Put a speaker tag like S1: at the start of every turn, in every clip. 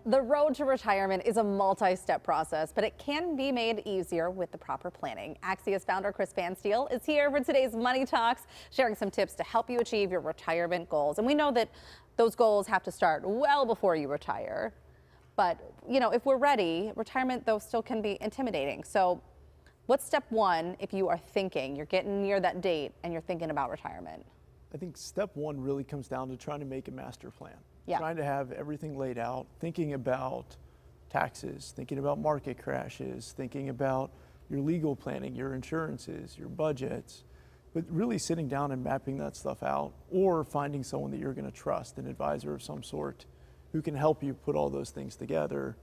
S1: The road to retirement is a multi-step process, but it can be made easier with the proper planning. Axias founder Chris Pfanstiel is here for today's Money Talks, sharing some tips to help you achieve your retirement goals. And we know that those goals have to start well before you retire. But, you know, if we're ready, retirement, though, still can be intimidating. So what's step one if you are thinking, you're getting near that date and you're thinking about retirement?
S2: I think step one really comes down to trying to make a master plan.
S1: Yeah.
S2: Trying to have everything laid out, thinking about taxes, thinking about market crashes, thinking about your legal planning, your insurances, your budgets, but really sitting down and mapping that stuff out, or finding someone that you're going to trust, an advisor of some sort, who can help you put all those things together.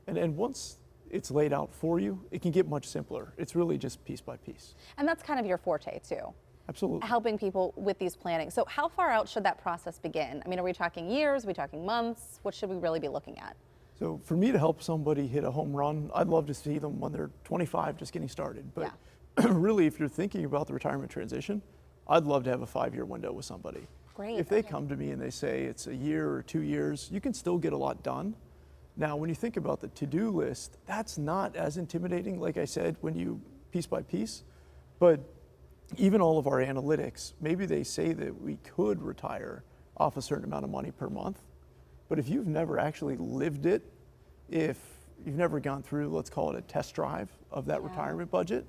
S2: And once it's laid out for you, it can get much simpler. It's really just piece by piece.
S1: And that's kind of your forte, too.
S2: Absolutely.
S1: Helping people with these planning. So how far out should that process begin? I mean, are we talking years? Are we talking months? What should we really be looking at?
S2: So for me to help somebody hit a home run, I'd love to see them when they're 25, just getting started. But yeah. Really, if you're thinking about the retirement transition, I'd love to have a 5-year window with somebody.
S1: Great.
S2: If they come to me and they say it's a year or 2 years, you can still get a lot done. Now, when you think about the to-do list, that's not as intimidating, like I said, when you piece by piece. But even all of our analytics, maybe they say that we could retire off a certain amount of money per month. But if you've never actually lived it, if you've never gone through, let's call it a test drive of that retirement budget,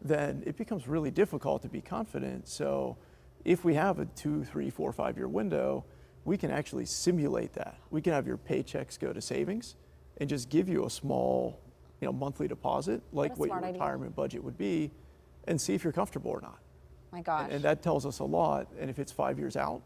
S2: then it becomes really difficult to be confident. So if we have a 2, 3, 4, 5-year window, we can actually simulate that. We can have your paychecks go to savings and just give you a small, monthly deposit, like what your retirement budget would be, and see if you're comfortable or not.
S1: My gosh.
S2: And that tells us a lot. And if it's 5 years out,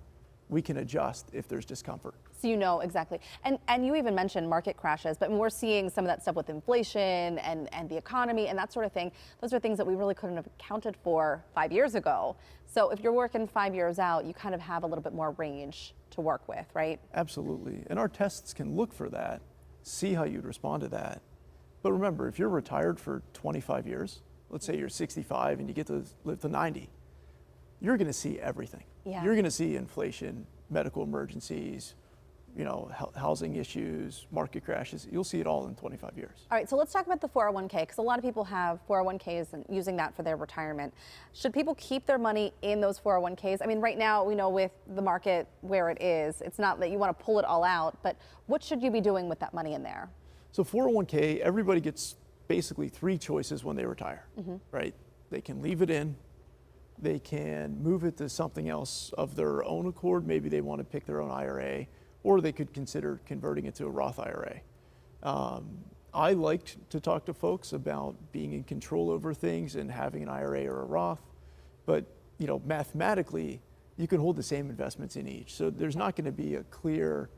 S2: we can adjust if there's discomfort.
S1: So you know exactly. And you even mentioned market crashes, but we're seeing some of that stuff with inflation and the economy and that sort of thing. Those are things that we really couldn't have accounted for 5 years ago. So if you're working 5 years out, you kind of have a little bit more range to work with, right?
S2: Absolutely. And our tests can look for that, see how you'd respond to that. But remember, if you're retired for 25 years, let's say you're 65 and you get to live to 90, you're going to see everything.
S1: Yeah.
S2: You're going to see inflation, medical emergencies, housing issues, market crashes. You'll see it all in 25 years.
S1: All right, so let's talk about the 401k, because a lot of people have 401ks and using that for their retirement. Should people keep their money in those 401ks? I mean, right now, we know with the market where it is, it's not that you want to pull it all out, but what should you be doing with that money in there?
S2: So 401k, everybody gets basically 3 choices when they retire, right? They can leave it in, they can move it to something else of their own accord. Maybe they want to pick their own IRA, or they could consider converting it to a Roth IRA. I like to talk to folks about being in control over things and having an IRA or a Roth, but mathematically, you can hold the same investments in each. So there's not going to be a clear,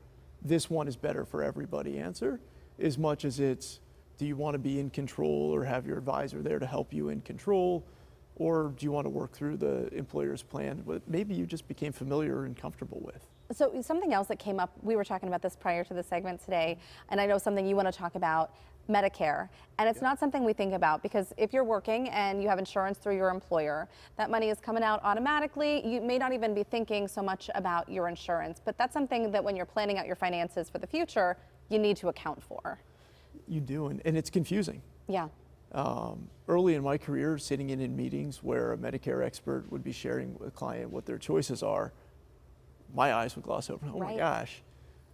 S2: this one is better for everybody answer, as much as it's, do you want to be in control or have your advisor there to help you in control? Or do you want to work through the employer's plan that maybe you just became familiar and comfortable with?
S1: So something else that came up, we were talking about this prior to the segment today, and I know something you want to talk about, Medicare. And it's not something we think about, because if you're working and you have insurance through your employer, that money is coming out automatically. You may not even be thinking so much about your insurance, but that's something that when you're planning out your finances for the future, you need to account for.
S2: You do, and it's confusing.
S1: Yeah.
S2: Early in my career, sitting in meetings where a Medicare expert would be sharing with a client what their choices are, my eyes would gloss over. Oh my gosh.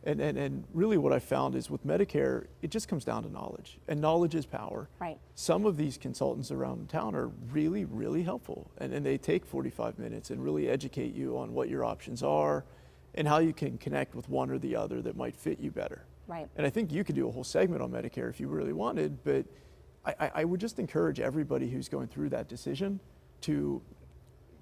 S2: And really what I found is with Medicare, it just comes down to knowledge, and knowledge is power.
S1: Right.
S2: Some of these consultants around town are really, really helpful, and they take 45 minutes and really educate you on what your options are and how you can connect with one or the other that might fit you better.
S1: Right.
S2: And I think you could do a whole segment on Medicare if you really wanted, but I would just encourage everybody who's going through that decision to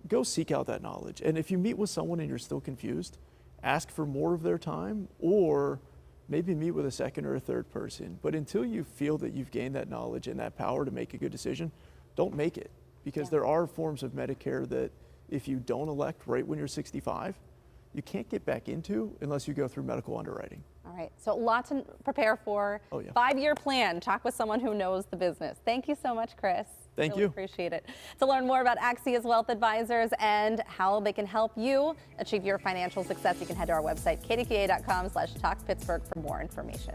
S2: go seek out that knowledge. And if you meet with someone and you're still confused, ask for more of their time, or maybe meet with a second or a third person. But until you feel that you've gained that knowledge and that power to make a good decision, don't make it. Because there are forms of Medicare that if you don't elect right when you're 65, you can't get back into unless you go through medical underwriting.
S1: All right, so a lot to prepare for.
S2: Oh, yeah.
S1: 5-year plan. Talk with someone who knows the business. Thank you so much, Chris.
S2: Thank
S1: really
S2: you.
S1: Appreciate it. To learn more about Axias Wealth Advisors and how they can help you achieve your financial success, you can head to our website, kdka.com/talkpittsburgh for more information.